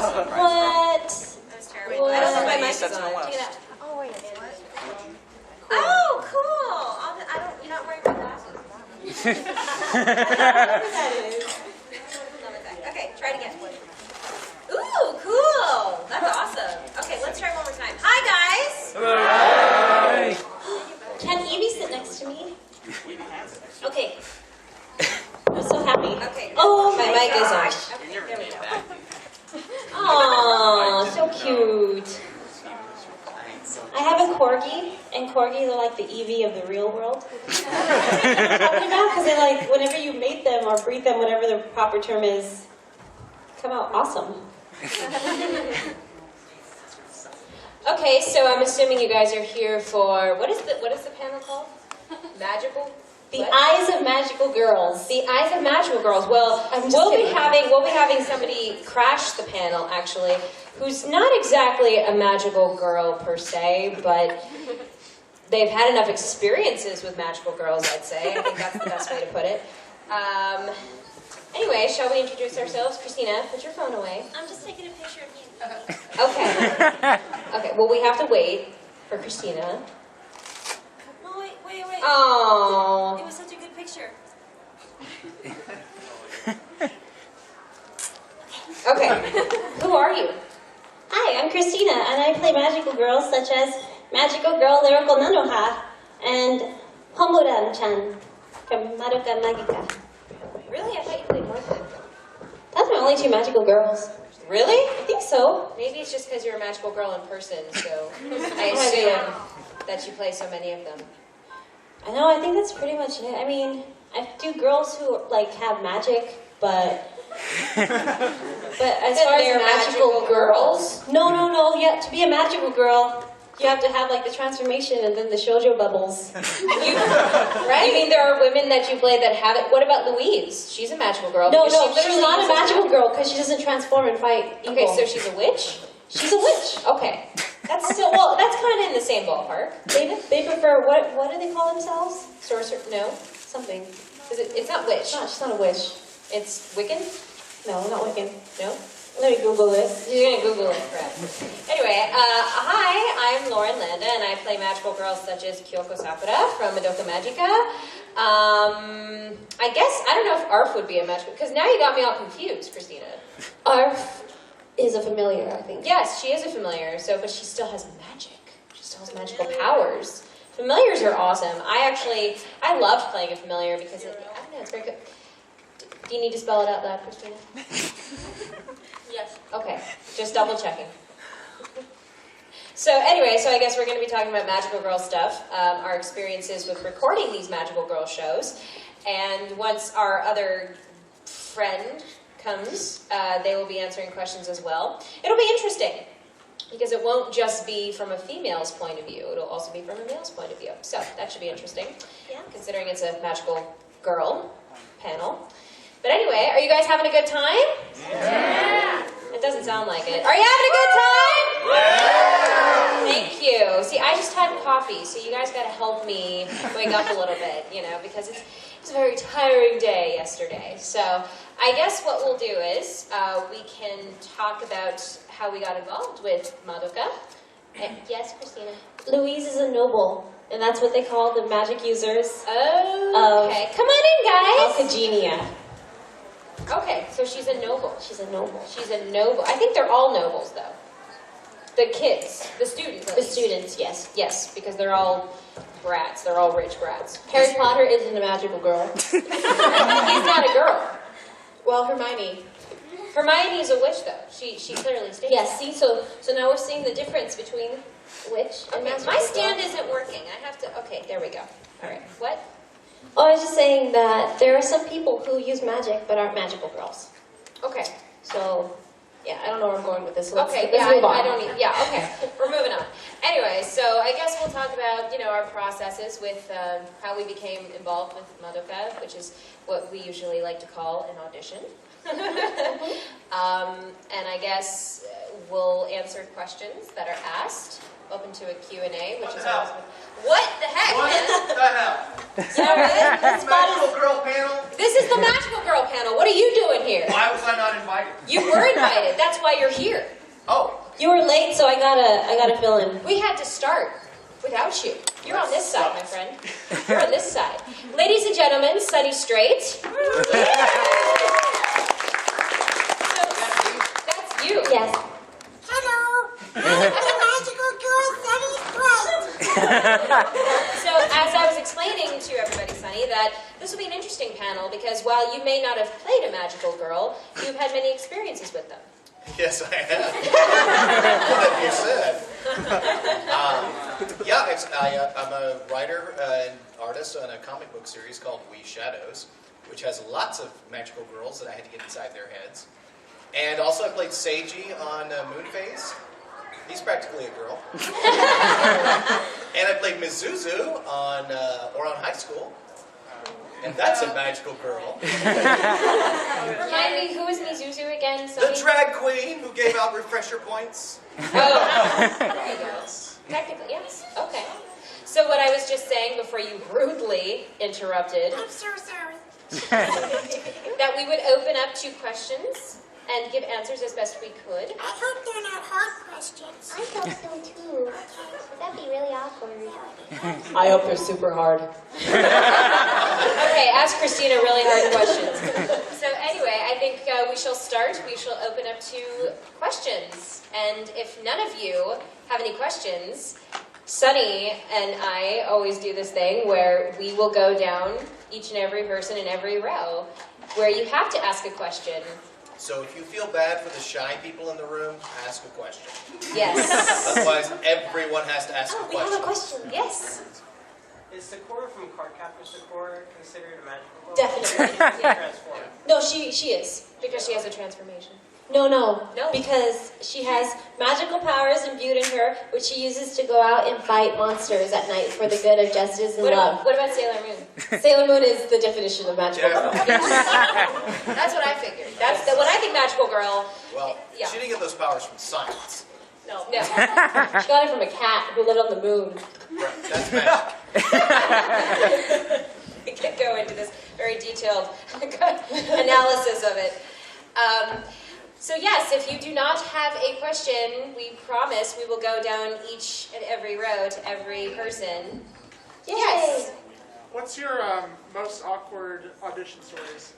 What? That's terrible. I don't know if my mic is on. Check it out. Oh, wait. Oh, cool. You're not wearing my glasses. I don't know what that is. Okay, try it again. Ooh, cool. That's awesome. Okay, let's try one more time. Hi, guys. Hello. Can Evie sit next to me? Okay. I'm so happy. Okay. Oh, my mic is on. Okay, there we go. Oh, so cute. I have a corgi, and corgis are like the Eevee of the real world. Because they like, whenever you mate them or breed them, whatever the proper term is, come out awesome. Okay, so I'm assuming you guys are here for what is the panel called? Magical. The Eyes of Magical Girls. The Eyes of Magical Girls. Well, we'll be having somebody crash the panel actually, who's not exactly a magical girl per se, but they've had enough experiences with magical girls, I'd say. I think that's the best way to put it. Anyway, shall we introduce ourselves? Christina, put your phone away. I'm just taking a picture of you. Okay. Okay, well, we have to wait for Christina. No, wait. Oh. It was such a good picture. Okay. Who are you? Hi, I'm Christina, and I play magical girls such as Magical Girl Lyrical Nanoha and Homuran-chan from Madoka Magica. Really? I thought you played more than that. That's my only two magical girls. Really? I think so. Maybe it's just because you're a magical girl in person, so I assume that you play so many of them. I know, I think that's pretty much it. I mean, I do girls who like have magic, but as far as they're magical magical girls, no. Yeah, to be a magical girl, you have to have like the transformation and then the shoujo bubbles. Right? You mean there are women that you play that have it? What about Louise? She's a magical girl. No, because she's not a magical girl because she doesn't transform and fight evil. Okay, so she's a witch? She's a witch. Okay. That's still, well, that's kind of in the same ballpark. They prefer, what do they call themselves? Sorcerer? No? Something. It's not witch. No, she's not a witch. It's Wiccan? No, not Wiccan. No? Let me Google this. You're going to Google it, correct. Anyway, hi, I'm Lauren Landa, and I play magical girls such as Kyoko Sakura from Madoka Magica. I guess, I don't know if ARF would be a magical, because now you got me all confused, Christina. ARF is a familiar, I think. Yes, she is a familiar, but she still has magic. She still has magical powers. Familiars are awesome. I loved playing a familiar because, I don't know, it's very good. Do you need to spell it out loud, Christina? Yes. Okay, just double checking. So anyway, I guess we're going to be talking about magical girl stuff, our experiences with recording these magical girl shows, and once our other friend comes, they will be answering questions as well. It'll be interesting, because it won't just be from a female's point of view, it'll also be from a male's point of view. So that should be interesting, considering it's a magical girl panel. But anyway, are you guys having a good time? Yeah! It doesn't sound like it. Are you having a good time? Yeah! Thank you. See, I just had coffee, so you guys got to help me wake up a little bit, because it's a very tiring day yesterday. So I guess what we'll do is we can talk about how we got involved with Madoka. Yes, Christina? Louise is a noble, and that's what they call the magic users. Oh, okay. Come on in, guys. Alcagenia. Okay, so she's a noble. She's a noble. She's a noble. I think they're all nobles, though. The kids, the students. The students, yes. Yes, because they're all brats. They're all rich brats. Harry Potter isn't a magical girl. He's not a girl. Well, Hermione. Hermione's a witch, though. She clearly states Yes, that. see, so now we're seeing the difference between witch and Okay, magical my stand girl. isn't working. I have to... Okay, there we go. All right. What? Oh, I was just saying that there are some people who use magic but aren't magical girls. Okay. So, yeah, I don't know where I'm going with this. So let's Okay, move on. I don't need... Yeah, okay. We're moving on. Anyway, so I guess we'll talk about, our processes with how we became involved with Madoka, which is what we usually like to call an audition. And I guess we'll answer questions that are asked. open to a Q&A, which is always... What the heck, What man? the hell? You know what? This spot is... Magical Girl panel? This is the Magical Girl panel. What are you doing here? Why was I not invited? You were invited. That's why you're here. Oh. You were late, so I gotta fill in. We had to start without you. You're on this side, my friend. You're on this side. Ladies and gentlemen, Sunny Straight. So, that's you. Yes. Hello, I'm the magical girl, Sunny Straight. So, as I was explaining to everybody, Sunny, that this will be an interesting panel because while you may not have played a magical girl, you've had many experiences with them. Yes, I have. What you said. I'm a writer and artist on a comic book series called We Shadows, which has lots of magical girls that I had to get inside their heads. And also I played Seiji on Moonphase. He's practically a girl. And I played Mizuzu on High School. And that's a magical girl. Remind me, who is Mizuzu again? The drag queen who gave out refresher points. Oh, there you go. Technically, yes. Okay. So what I was just saying before you rudely interrupted, I'm so sorry. that we would open up to questions and give answers as best we could. I hope they're not hard questions. I hope so too. That'd be really awkward. I hope they're super hard. Okay, ask Christina really hard questions. So anyway, I think we shall start. We shall open up to questions. And if none of you have any questions, Sunny and I always do this thing where we will go down each and every person in every row where you have to ask a question. So if you feel bad for the shy people in the room, ask a question. Yes. Otherwise, everyone has to ask a We have question. a question. Yes. Is Sakura from Cardcaptor Sakura considered a magical girl? Definitely. Yeah. Transform. No, she is. Because she has a transformation. No. No? Because she has magical powers imbued in her, which she uses to go out and fight monsters at night for the good of justice and love. What about Sailor Moon? Sailor Moon is the definition of magical girl. That's what I figured. When I think magical girl. Well, Yeah. she didn't get those powers from science. No. She got it from a cat who lived on the moon. Right, that's magic. We could go into this very detailed analysis of it. So yes, if you do not have a question, we promise we will go down each and every row to every person. Yes. What's your most awkward audition stories?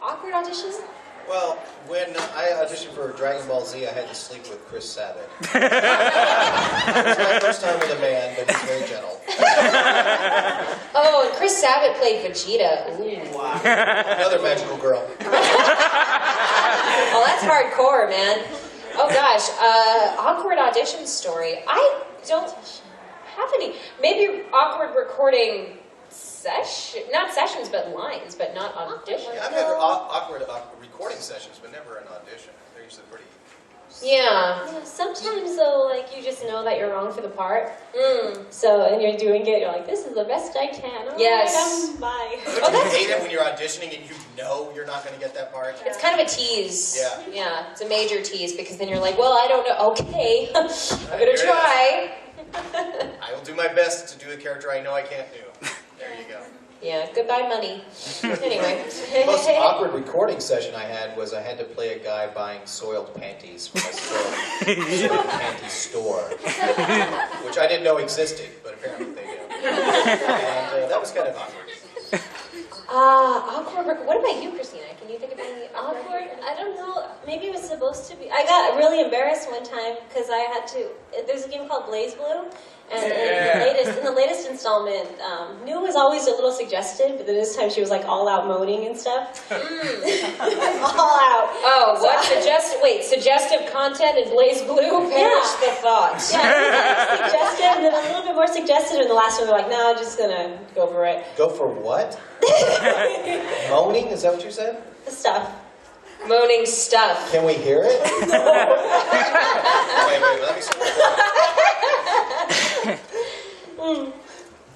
Awkward auditions? Well, when I auditioned for Dragon Ball Z, I had to sleep with Chris Sabat. It was my first time with a man, but he's very gentle. Oh, and Chris Sabat played Vegeta. Ooh. Another magical girl. Oh, that's hardcore, man. Oh gosh, awkward audition story. I don't have any. Maybe awkward recording not sessions, but lines, but not auditions. Yeah, I've had awkward recording sessions, but never an audition. They're usually pretty... Yeah. Yeah, sometimes though, like you just know that you're wrong for the part. Mm. So, and you're doing it, you're like, this is the best I can. All Yes. right, bye. Don't you hate it when you're auditioning and you know you're not going to get that part? It's kind of a tease. Yeah. Yeah, it's a major tease because then you're like, well, I don't know. Okay, I'm Here gonna it try. I will do my best to do a character I know I can't do. There you go. Yeah, goodbye money. Anyway. The most awkward recording session I had was I had to play a guy buying soiled panties from a soiled panty store, which I didn't know existed, but apparently they do. And that was kind of awkward. Awkward. What about you, Christina? Can you think of any Awkward? I don't know. Maybe it was supposed to be. I got really embarrassed one time because I had to. There's a game called Blaze Blue, and in the latest installment, New was always a little suggestive, but then this time she was like all out moaning and stuff. All out. Oh, what? Suggestive content in Blaze Blue? Perish the thought. Yeah, suggestive, and then a little bit more suggestive, and the last one they're like, no, I'm just gonna go for it. Go for what? Moaning? Is that what you said? The stuff. Moaning stuff. Can we hear it? Wait, let me see.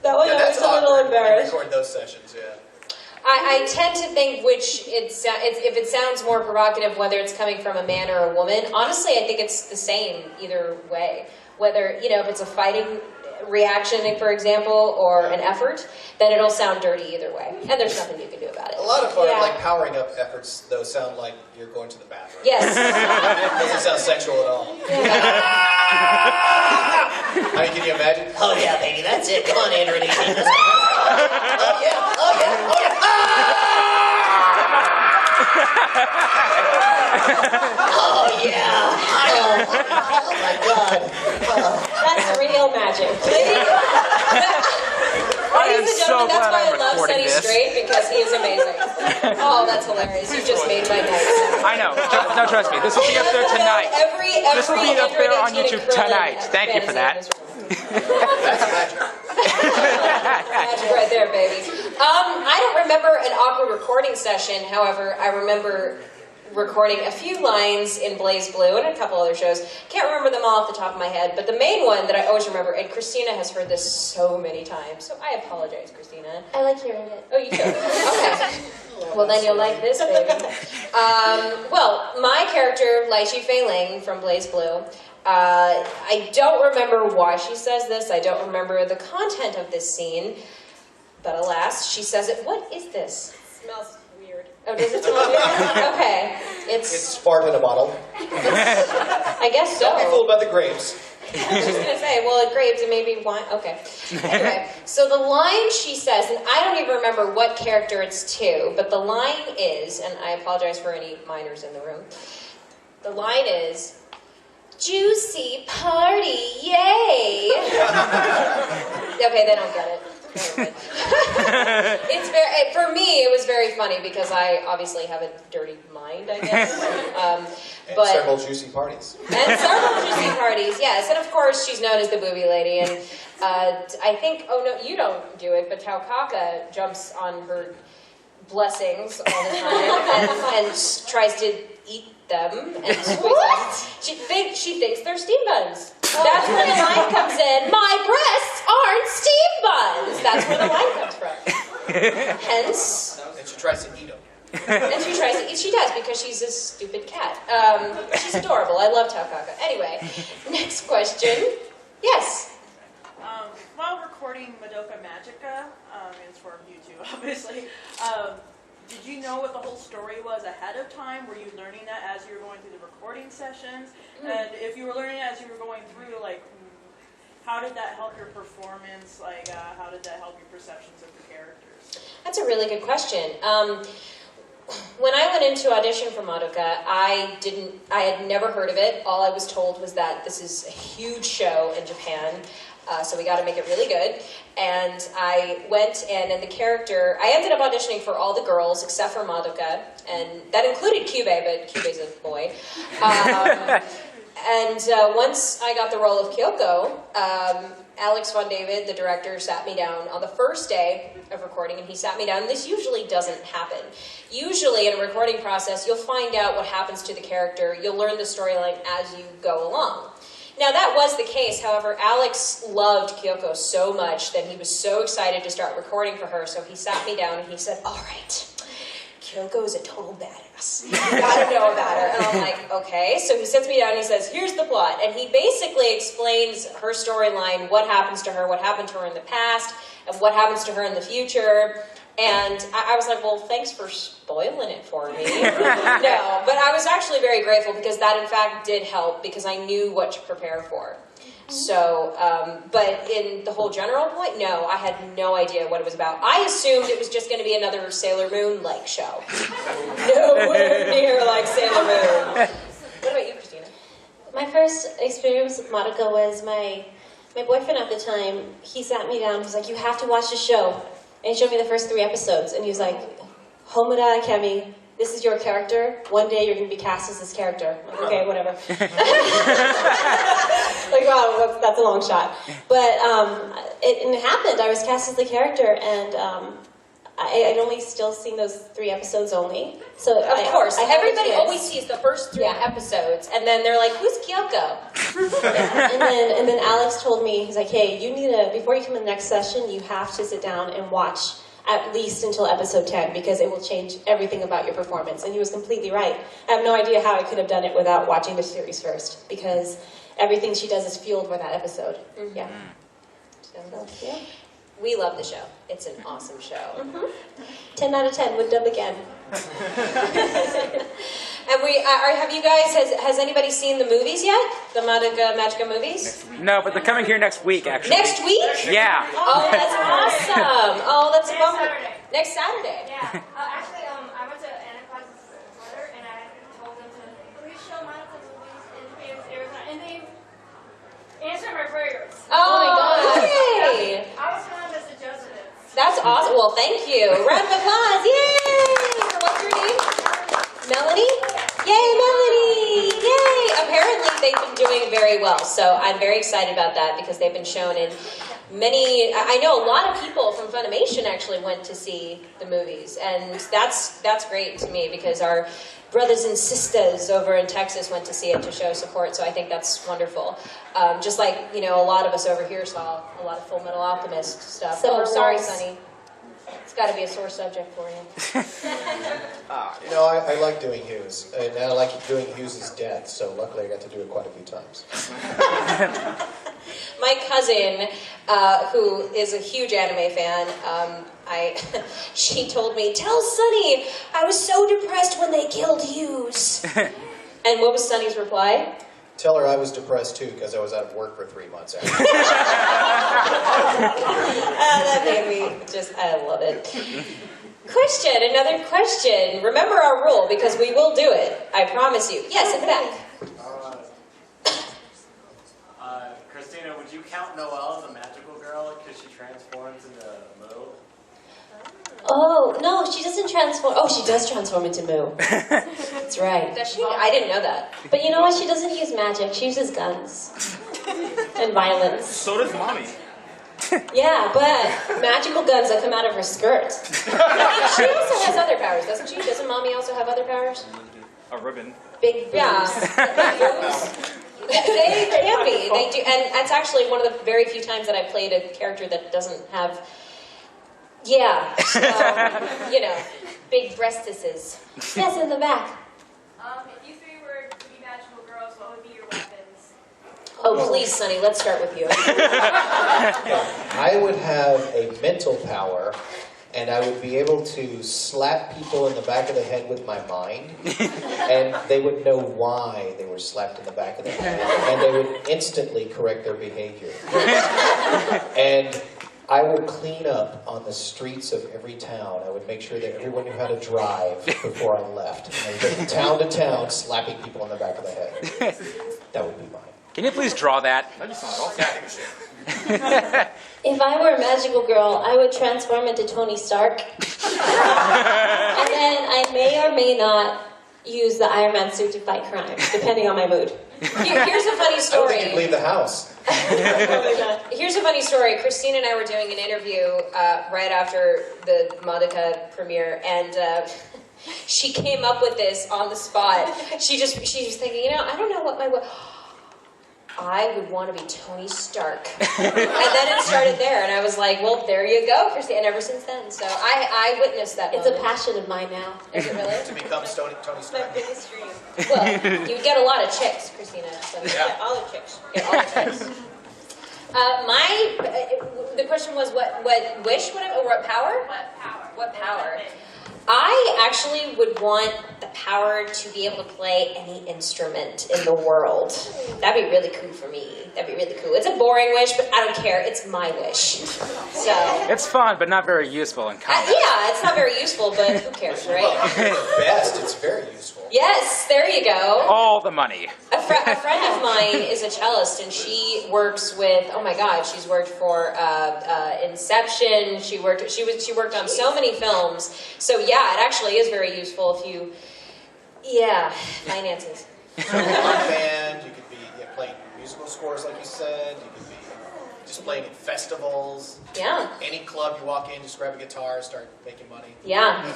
That one I was a little embarrassed. Record those sessions, yeah. I tend to think if it sounds more provocative, whether it's coming from a man or a woman. Honestly, I think it's the same either way. Whether, if it's a fighting reaction, for example, or an effort, then it'll sound dirty either way. And there's nothing you can do about it. A lot of our powering up efforts, though, sound like you're going to the bathroom. Yes. Doesn't sound sexual at all. I mean, can you imagine? Oh yeah, baby, that's it. Come on, Andrew. Oh yeah, oh yeah, oh yeah. Oh yeah. Oh my God. That's real magic. Ladies and gentlemen, that's why I love recording Sunny this. Straight, because he is amazing. Oh, that's hilarious. You just made my night. I know. No, trust me. This will be up there tonight. This will be up there on YouTube tonight. Thank you for that. That's magic. Magic right there, baby. I don't remember an awkward recording session. However, I remember recording a few lines in Blaze Blue and a couple other shows. Can't remember them all off the top of my head, but the main one that I always remember, and Christina has heard this so many times, so I apologize, Christina. I like hearing it. Oh, you do? Okay. Well, then you'll like this, baby. Well, my character, Lychee Fei Ling from Blaze Blue, I don't remember why she says this. I don't remember the content of this scene, but alas, she says it. What is this? It smells weird. Oh, does it smell weird? Okay. It's fart in a bottle. I guess so. Don't be fooled by the grapes. I was just going to say, well, it grapes and maybe wine. Okay. Anyway, so the line she says, and I don't even remember what character it's to, but the line is, and I apologize for any minors in the room, the line is, "Juicy party, yay!" Okay, they don't get it. It's very, for me, it was very funny because I obviously have a dirty mind, I guess. And several juicy parties. And several juicy parties, yes. And of course, she's known as the booby lady. And I think, oh no, you don't do it, but Taukaka jumps on her blessings all the time and tries to eat them and squeeze them. She thinks they're steam buns. That's where the line comes in. My breasts aren't steam buns. That's where the line comes from. Hence. And she tries to eat them. And she tries to eat. She does because she's a stupid cat. She's adorable. I love Taukaka. Anyway, next question. Yes. While recording Madoka Magica, it's for YouTube, obviously. Did you know what the whole story was ahead of time? Were you learning that as you were going through the recording sessions? And if you were learning it as you were going through, how did that help your performance? How did that help your perceptions of the characters? That's a really good question. When I went into audition for Madoka, I had never heard of it. All I was told was that this is a huge show in Japan. So we got to make it really good. And I went in the character, I ended up auditioning for all the girls except for Madoka, and that included Kyubey, but Kyubey's a boy. And once I got the role of Kyoko, Alex Von David, the director, sat me down on the first day of recording, and he sat me down, and this usually doesn't happen. Usually in a recording process, you'll find out what happens to the character, you'll learn the storyline as you go along. Now that was the case, however, Alex loved Kyoko so much that he was so excited to start recording for her, so he sat me down and he said, "All right, Kyoko is a total badass. You gotta know about her." And I'm like, okay. So he sits me down and he says, "Here's the plot." And he basically explains her storyline, what happens to her, what happened to her in the past, and what happens to her in the future. And I was like, well, thanks for spoiling it for me. No, but I was actually very grateful because that, in fact, did help because I knew what to prepare for. So, but in the whole general point, no, I had no idea what it was about. I assumed it was just going to be another Sailor Moon-like show. Nowhere near like Sailor Moon. What about you, Christina? My first experience with Madoka was my boyfriend at the time. He sat me down. He's like, "You have to watch the show." And he showed me the first 3 episodes. And he was like, "Homuda Akemi, this is your character. One day you're going to be cast as this character." I'm like, okay, whatever. Like, wow, that's a long shot. But it happened. I was cast as the character, and I'd only still seen those 3 episodes only. So Of course, I had everybody kids. always sees the first 3 episodes, and then they're like, "Who's Kyoko?" And then Alex told me, he's like, "Hey, you need to, before you come in the next session, you have to sit down and watch at least until episode 10, because it will change everything about your performance. And he was completely right. I have no idea how I could have done it without watching the series first, because everything she does is fueled by that episode. Yeah. So, yeah. We love the show. It's an awesome show. 10 out of 10 would dub again. And have you guys, has anybody seen the movies yet? The Magica movies? No, but they're coming here next week, actually. Next week? Yeah. Oh, that's awesome. Oh, that's a bummer. Saturday. Next Saturday. Yeah. Actually, I went to Anna Claus's Twitter and I told them to please show Monica's movies in Phoenix, Arizona, and they answered my prayers. Oh my God. Yay. I was one of the suggestions. That's awesome. Well, thank you. Round of applause. Yay. What's your name? Melanie? Yay, Melanie! Yay! Apparently they've been doing very well, so I'm very excited about that because they've been shown in many. I know a lot of people from Funimation actually went to see the movies, and that's great to me because our brothers and sisters over in Texas went to see it to show support, so I think that's wonderful. Just like, a lot of us over here saw a lot of Full Metal Alchemist stuff. Summer Sorry, Wars. Sonny. It's got to be a sore subject for you. I like doing Hughes, and I like doing Hughes' death, so luckily I got to do it quite a few times. My cousin, who is a huge anime fan, she told me, "Tell Sunny, I was so depressed when they killed Hughes." And what was Sunny's reply? Tell her I was depressed too, because I was out of work for 3 months after. That made me I love it. Another question. Remember our rule, because we will do it. I promise you. Yes, in the back. Christina, would you count Noelle as a magical girl because she transforms into Moo? Oh, no, she doesn't transform. Oh, she does transform into Moo. That's right. Does she? I didn't know that. But you know what? She doesn't use magic. She uses guns. And violence. So does Mommy. Yeah, but magical guns that come out of her skirt. She also has other powers, doesn't she? Doesn't Mommy also have other powers? A ribbon. Big boobs. Yeah. They can be. They do, and that's actually one of the very few times that I played a character that doesn't have. Yeah, so, big breastises. Yes, in the back. If you three were to be magical girls, what would be your weapons? Oh, please, Sonny, let's start with you. I would have a mental power, and I would be able to slap people in the back of the head with my mind, and they would know why they were slapped in the back of the head, and they would instantly correct their behavior. And I would clean up on the streets of every town. I would make sure that everyone knew how to drive before I left. And I would go from town to town slapping people in the back of the head. That would be mine. Can you please draw that? If I were a magical girl, I would transform into Tony Stark. And then I may or may not use the Iron Man suit to fight crime, depending on my mood. Here's a funny I don't story. think you'd leave the house. Here's a funny story. Christine and I were doing an interview right after the Madoka premiere, and she came up with this on the spot. She was thinking, I don't know what I would want to be Tony Stark. And then it started there, and I was like, well, there you go, Christine. And ever since then, so I witnessed that It's a moment. passion of mine now. Is it really? To become Tony My Stark. biggest dream. Well, you get a lot of chicks, Christina. So Yeah. All the chicks. get all the chicks. The question was what wish would I, or what power? What power? What power? I actually would want the power to be able to play any instrument in the world. That'd be really cool for me. That'd be really cool. It's a boring wish, but I don't care. It's my wish. So, It's fun, but not very useful in combat. yeah, it's not very useful, but who cares, right? Best, it's very useful. Yes, there you go. All the money. A friend of mine is a cellist, and she works with. Oh my God, she's worked for Inception. She worked on so many films. So yeah, it actually is very useful if you. Yeah, finances. You could be in a band, you could be playing musical scores like you said, you could be just playing in festivals. Yeah, Any club you walk in, just grab a guitar, start making money. yeah.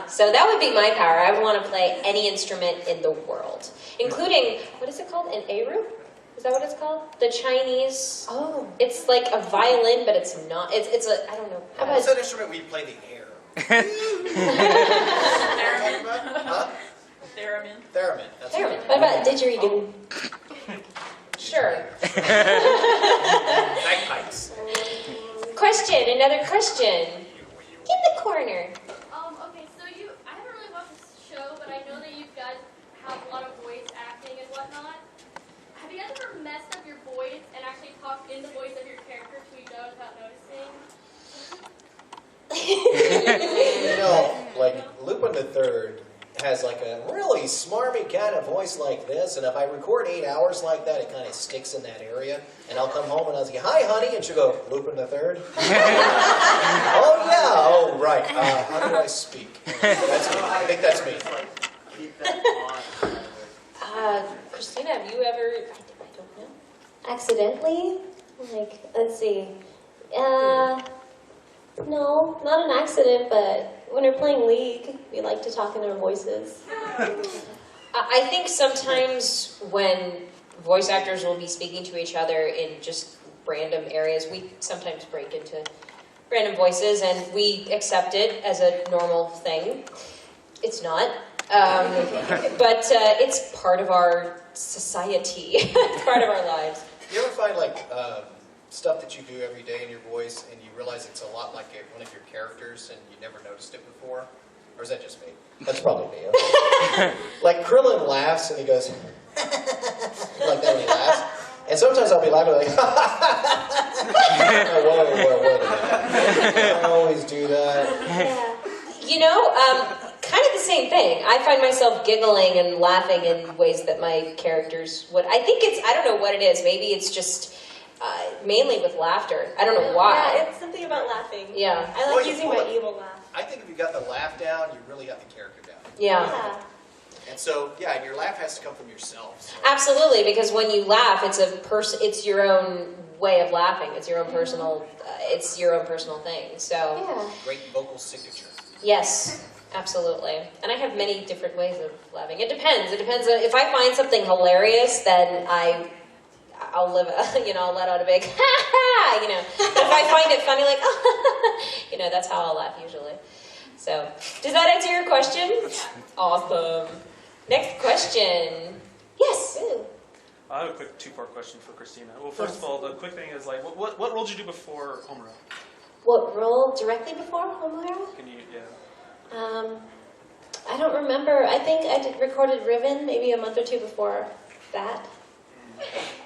So that would be my power. I would want to play any instrument in the world, including what is it called? An Eru? Is that what it's called? The Chinese. Oh. It's like a violin, but it's not. It's a, I don't know. What's that instrument where you play the air? Huh? Theremin. Theremin. That's Theremin. What about didgeridoo? Sure. Bagpipes. Question. Another question. In the corner. Okay, so I haven't really watched this show, but I know that you guys have a lot of voice acting and whatnot. Have you guys ever messed up your voice and actually talked in the voice of your character to each other without noticing? You know, like Lupin the Third has like a really smarmy kind of voice like this, and if I record 8 hours like that, it kind of sticks in that area. And I'll come home and I'll say, "Hi, honey," and she'll go, "Lupin the Third." Oh yeah, oh right. How do I speak? That's me. I think that's me. Keep that on. Christina, have you ever? I don't know. Accidentally? Like, let's see. No, not an accident, but when we're playing League, we like to talk in our voices. I think sometimes when voice actors will be speaking to each other in just random areas, we sometimes break into random voices, and we accept it as a normal thing. It's not. But it's part of our society. It's part of our lives. You ever find like stuff that you do every day in your voice, and you realize it's a lot like one of your characters, and you never noticed it before? Or is that just me? That's probably me. Okay. Like Krillin laughs, and he goes like that when he laughs. And sometimes I'll be laughing like, whoa. I always do that. You know, kind of the same thing. I find myself giggling and laughing in ways that my characters would. I think I don't know what it is. Maybe it's just mainly with laughter. I don't know why. Yeah, it's something about laughing. Yeah. I like using my evil laugh. I think if you got the laugh down, you really got the character down. Yeah. And so, yeah, and your laugh has to come from yourself. So. Absolutely, because when you laugh, it's your own way of laughing. It's your own personal. It's your own personal thing. So. Yeah. Great vocal signature. Yes. Absolutely. And I have many different ways of laughing. It depends. It depends. If I find something hilarious, then I'll I'll let out a big ha ha, But if I find it funny, like, that's how I'll laugh usually. So, does that answer your question? Awesome. Next question. Yes. I have a quick two-part question for Christina. Well, first of all, the quick thing is, like, what role did you do before Homura? What role directly before Homura? Can you, yeah. I don't remember. I think I recorded Riven maybe a month or two before that.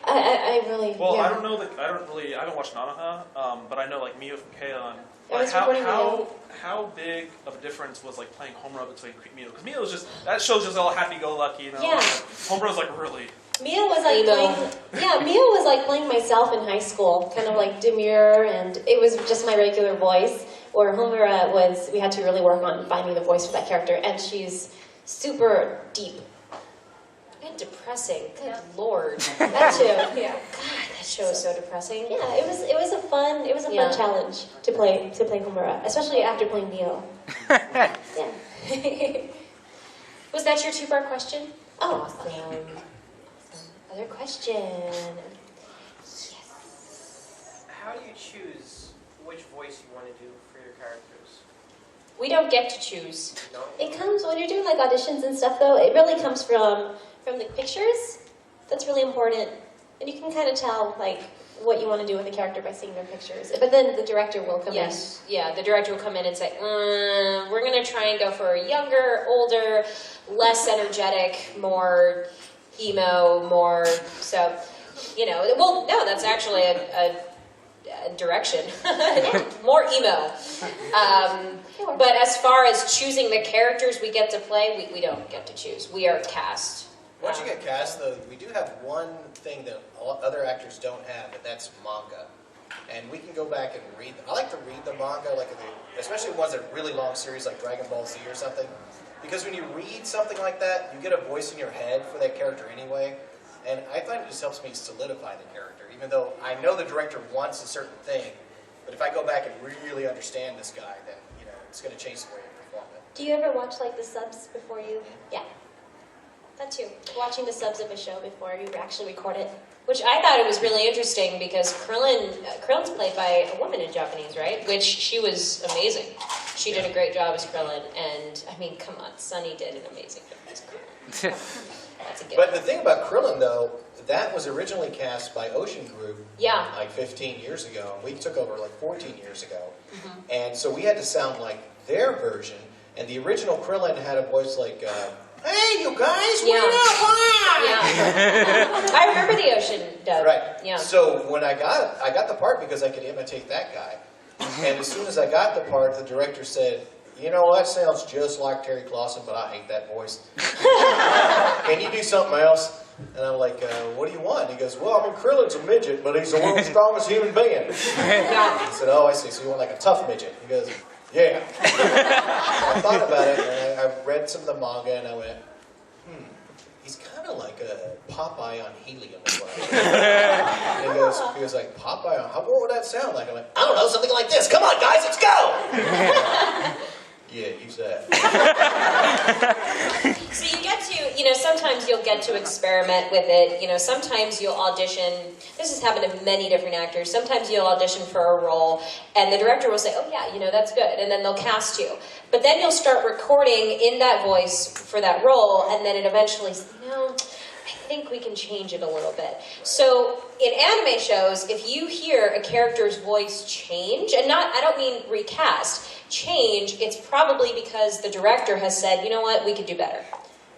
I really. Well, yeah. I don't know I haven't watched Nanoha, but I know like Mio from K-On! I was recording How big of a difference was like playing Homura between Mio? Because Mio was that show's just all happy-go-lucky, Yeah. Homura's like really. Mia was like Mia was like playing myself in high school, kind of like demure, and it was just my regular voice. Or Homura we had to really work on finding the voice for that character, and she's super deep. And depressing. Good lord. That too. Yeah. God, that show is so depressing. Yeah, it was a fun challenge to play Homura, especially after playing Mio. Yeah. Was that your two-part question? Oh, Awesome. Other question. Yes. How do you choose which voice you want to do for your characters? We don't get to choose. No? it comes when you're doing like auditions and stuff. Though it really comes from the pictures. That's really important, and you can kind of tell like what you want to do with a character by seeing their pictures. But then the director will come in. Yes. Yeah, the director will come in and say, we're going to try and go for a younger, older, less energetic, more emo, more, so, well, no, that's actually a direction. More emo. But as far as choosing the characters we get to play, we don't get to choose. We are cast. Once you get cast, though, we do have one thing that other actors don't have, and that's manga. And we can go back and read. I like to read the manga, especially ones that are really long series, like Dragon Ball Z or something. Because when you read something like that, you get a voice in your head for that character anyway. And I find it just helps me solidify the character, even though I know the director wants a certain thing. But if I go back and really understand this guy, then it's going to change the way you perform it. Do you ever watch like the subs before you? Yeah. That too. Watching the subs of a show before you actually record it. Which I thought it was really interesting because Krillin's played by a woman in Japanese, right? Which she was amazing. She did a great job as Krillin, and I mean, come on, Sunny did an amazing job as Krillin. That's a good But the thing about Krillin, though, that was originally cast by Ocean Group like 15 years ago. We took over like 14 years ago. And so we had to sound like their version. And the original Krillin had a voice like, hey, you guys, what up? I remember the Ocean dub. Right. Yeah. So when I got the part because I could imitate that guy. And as soon as I got the part, the director said, you know, that sounds just like Terry Clausen, but I hate that voice. Can you do something else? And I'm like, what do you want? He goes, well, I mean, Krillin's a midget, but he's the world's strongest human being. He said, oh, I see. So you want like a tough midget? He goes, yeah. I thought about it, and I read some of the manga, and I went, he's kind of like a Popeye on helium. And he goes like, Popeye on, what would that sound like? I went, I don't know, something like this. Come on, guys, let's go. Yeah, use that. So you get to, sometimes you'll get to experiment with it. Sometimes you'll audition. This has happened to many different actors. Sometimes you'll audition for a role, and the director will say, oh yeah, that's good, and then they'll cast you. But then you'll start recording in that voice for that role, and then it eventually, I think we can change it a little bit. So in anime shows, if you hear a character's voice change, and I don't mean recast, change, it's probably because the director has said, you know what, we could do better.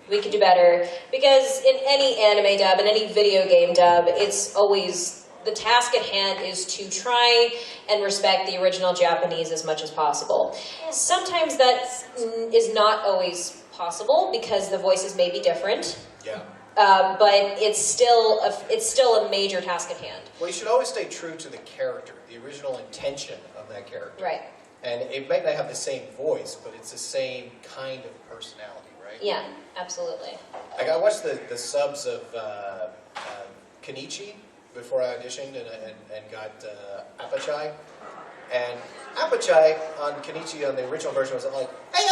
We could do better. Because in any anime dub, in any video game dub, it's always, the task at hand is to try and respect the original Japanese as much as possible. Sometimes that is not always possible because the voices may be different. Yeah. But it's still a major task at hand. Well, you should always stay true to the character, the original intention of that character. Right. And it might not have the same voice, but it's the same kind of personality, right? Yeah, absolutely. I watched the subs of Kenichi before I auditioned and got Apachai. And Apachai on Kenichi on the original version was like, hey,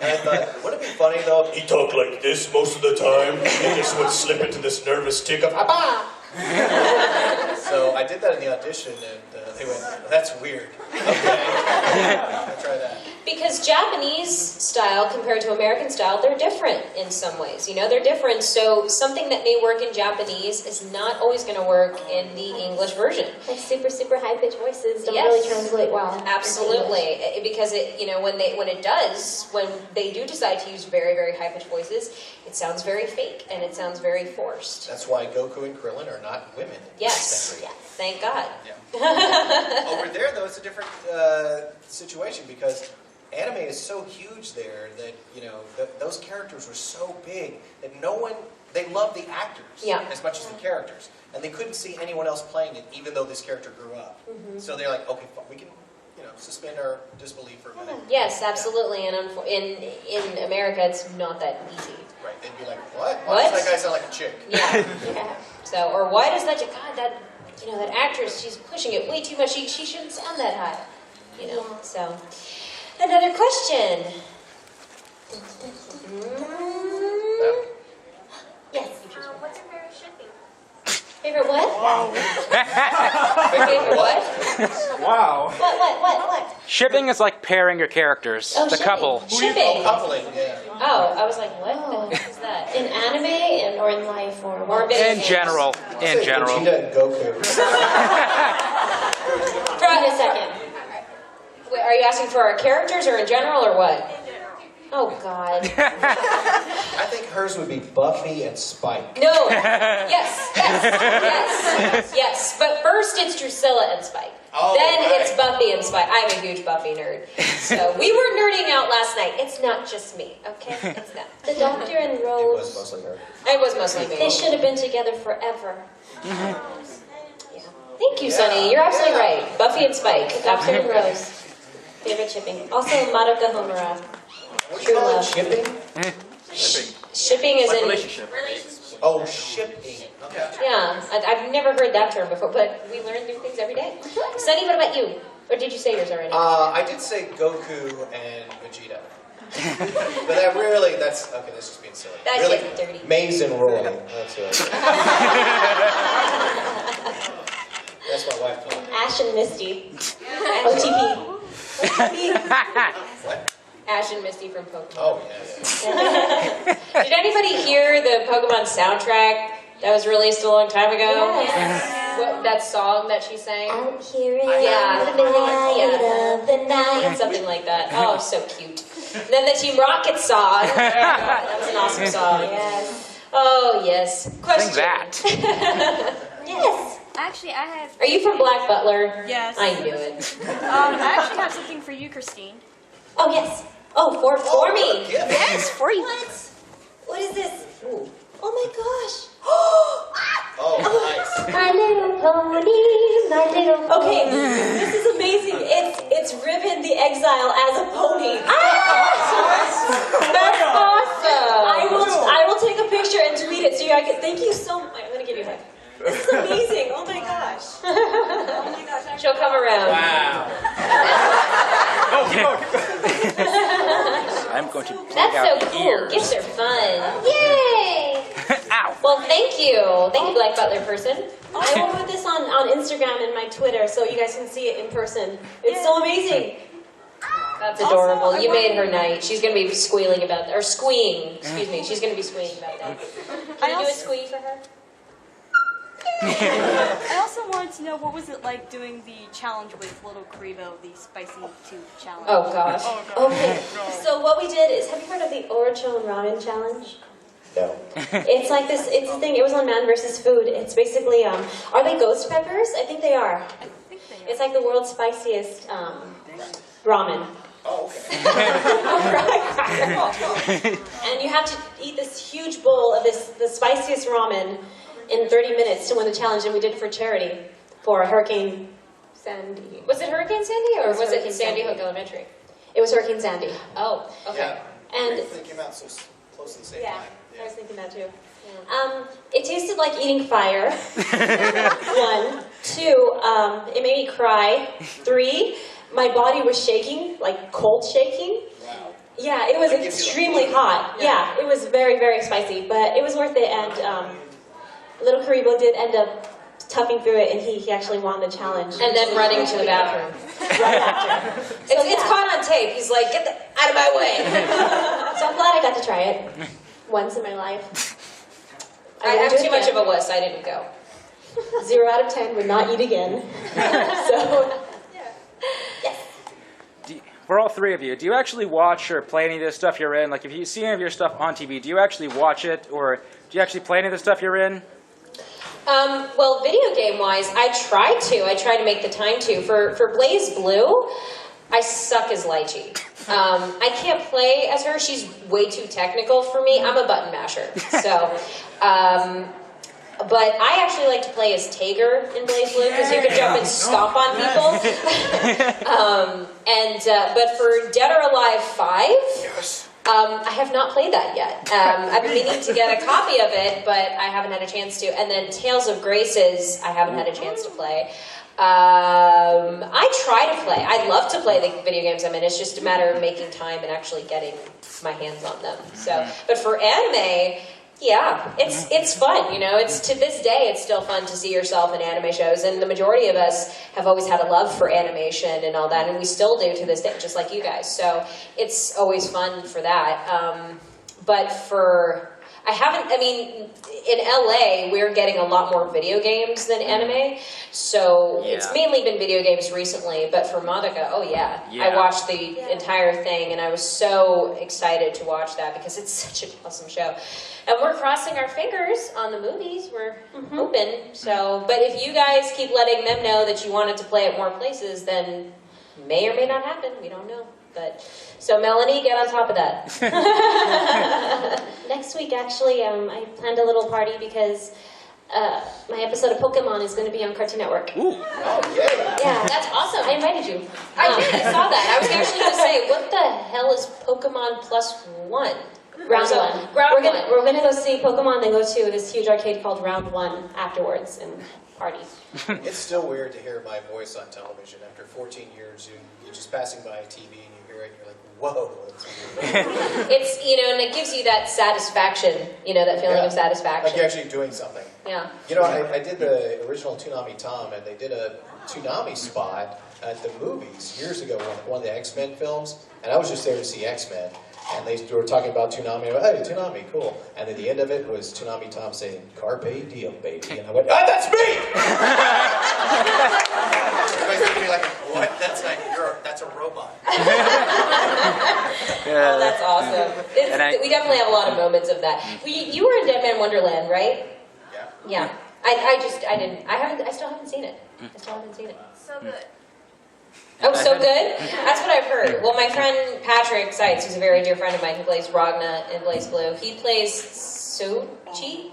and I thought, wouldn't it be funny though if he talked like this most of the time? He just would slip into this nervous tick of Appa! So I did that in the audition, and they went, that's weird. Okay, I'll try that. Because Japanese style compared to American style, they're different in some ways. They're different. So something that may work in Japanese is not always going to work in the English version. Like super, super high-pitched voices don't really translate well. Absolutely. Because when they do decide to use very, very high-pitched voices, it sounds very fake and it sounds very forced. That's why Goku and Krillin are not women. Yes. Thank God. Yeah. Over there, though, it's a different situation because anime is so huge there that, those characters were so big that they loved the actors as much as the characters. And they couldn't see anyone else playing it, even though this character grew up. So they're like, okay, we can, suspend our disbelief for a minute. Yes, absolutely. And in America, it's not that easy. Right. They'd be like, what? Why does that guy sound like a chick? Yeah. So, or why does that actress, she's pushing it way too much. She shouldn't sound that high. So. Another question. Yes. What's your favorite shipping? Favorite what? Wow. Favorite what? Wow. What? Shipping is like pairing your characters. Oh, the shipping. couple. Shipping. Coupling, yeah. Oh, I was like, what the heck is that? In anime or in life or what? video In games. general. In general. Vegeta and Goku. Give me a second. Wait, are you asking for our characters or in general or what? Oh, God. I think hers would be Buffy and Spike. No. Yes. But first it's Drusilla and Spike. Oh, then right. it's Buffy and Spike. I'm a huge Buffy nerd. So we were nerding out last night. It's not just me, okay? It's not. The Doctor and It Rose. was mostly her. It was mostly me. They should have been together forever. Thank you, Sunny. You're absolutely right. Buffy and Spike. Doctor and Absolutely. Rose. Favorite shipping. Also, Madoka Homura. What do you call it? Shipping? Shipping is Like in... relationship. Oh, shipping. Okay. Yeah, I've never heard that term before, but we learn new things every day. Sunny, what about you? Or did you say yours already? I did say Goku and Vegeta. But that really, that's just being silly. That's really, just dirty. Maze and Roy. That's it. That's my wife told me. Ash and Misty. OTP. What? Ash and Misty from Pokemon. Oh, yeah. Did anybody hear the Pokemon soundtrack that was released a long time ago? Yes. What, that song that she sang? Out here in Yeah. the light of the night. Something like that. Oh, so cute. And then the Team Rocket song. That was an awesome song. Yes. Oh, yes. Question. Sing that. Yes. Actually, I have. Are you from Black Butler? Yes. I knew it. I actually have something for you, Christine. Oh, yes. Oh, for me. Yeah. Yes, for you. What is this? Ooh. Oh my gosh. Oh, nice. My little pony, my little pony. Okay, this is amazing. It's Ribbon the Exile as a pony. That's awesome. I will take a picture and tweet it so you guys can. Thank you so much. I'm gonna give you a hug. This is amazing. Oh my gosh. Oh my gosh. She'll come around. Wow. I'm going to take That's out so cool. ears. Gifts are fun. Yay! Ow. Well, thank you. Thank you, Black Butler person. I will put this on Instagram and my Twitter so you guys can see it in person. It's so amazing. That's adorable. You made her night. She's going to be squealing about that. Or squeeing. Excuse me. She's going to be squealing about that. Can you do a squee for her? I also wanted to know, what was it like doing the challenge with Little Karibo, the spicy tooth challenge? Oh, gosh. Okay, so what we did is, have you heard of the Orachon Ramen Challenge? No. It's like this, it's a thing, it was on Man vs. Food. It's basically, are they ghost peppers? I think they are. I think they are. It's like the world's spiciest ramen. Oh, okay. And you have to eat this huge bowl of the spiciest ramen in 30 minutes to win the challenge, and we did it for charity for Hurricane Sandy. Was it Hurricane Sandy or was it Hurricane Sandy Sandy. Hook Elementary? It was Hurricane Sandy. Oh, okay. Yeah. And They came out so close at the same yeah, time. I was thinking that too. It tasted like eating fire. 1, 2, it made me cry. 3, my body was shaking, like cold shaking. Wow. Yeah, it was That gives you extremely a- hot. Yeah, it was very, very spicy, but it was worth it. And Little Karibo did end up toughing through it, and he actually won the challenge. And then running to the bathroom. Right after. It's caught on tape. He's like, get out of my way. So I'm glad I got to try it once in my life. I won't have do it too much of again. a wuss. I didn't go. 0 out of 10 would not eat again. So, For all three of you, do you actually watch or play any of this stuff you're in? Like, if you see any of your stuff on TV, do you actually watch it, or do you actually play any of the stuff you're in? Well, video game wise, I try to make the time to. For Blaze Blue, I suck as Lychee. I can't play as her. She's way too technical for me. I'm a button masher. So, but I actually like to play as Tager in Blaze Blue because you can jump and stomp on people. But for Dead or Alive 5, I have not played that yet. I've been meaning to get a copy of it, but I haven't had a chance to. And then Tales of Graces, I haven't had a chance to play. I try to play. I love to play the video games I'm in. It's just a matter of making time and actually getting my hands on them. So, but for anime, yeah, it's fun. You know, it's to this day it's still fun to see yourself in anime shows, and the majority of us have always had a love for animation and all that, and we still do to this day, just like you guys. So it's always fun for that. But for in LA, we're getting a lot more video games than anime, so it's mainly been video games recently, but for Madoka, I watched the entire thing, and I was so excited to watch that because it's such an awesome show. And we're crossing our fingers on the movies, we're hoping, so, but if you guys keep letting them know that you wanted to play at more places, then may or may not happen, we don't know. But so Melanie, get on top of that. next week, actually, I planned a little party because my episode of Pokemon is going to be on Cartoon Network. Ooh. Yeah, That's awesome. I invited you. I did. I saw that. I was actually going to say, what the hell is Pokemon +1? Round So, one. Round We're gonna go see Pokemon, then go to this huge arcade called Round 1 afterwards and party. It's still weird to hear my voice on television after 14 years. You're just passing by a TV and you hear it and you're like, whoa. That's weird. It's, and it gives you that satisfaction, that feeling of satisfaction. Like you're actually doing something. Yeah. I did the original Toonami Tom, and they did a Toonami spot at the movies years ago, one of the X-Men films, and I was just there to see X-Men. And they were talking about Toonami, and I went, hey, Toonami, cool. And then the end of it was Toonami Tom saying, Carpe diem, baby. And I went, ah, that's me! Everybody's looking at me like, what? That's a robot. Oh, that's awesome. We definitely have a lot of moments of that. You were in Dead Man Wonderland, right? Yeah. Yeah. I still haven't seen it. So good. Oh, so good? That's what I've heard. Well, my friend Patrick Seitz, who's a very dear friend of mine, who plays Ragna in Blaze Blue, he plays Senji.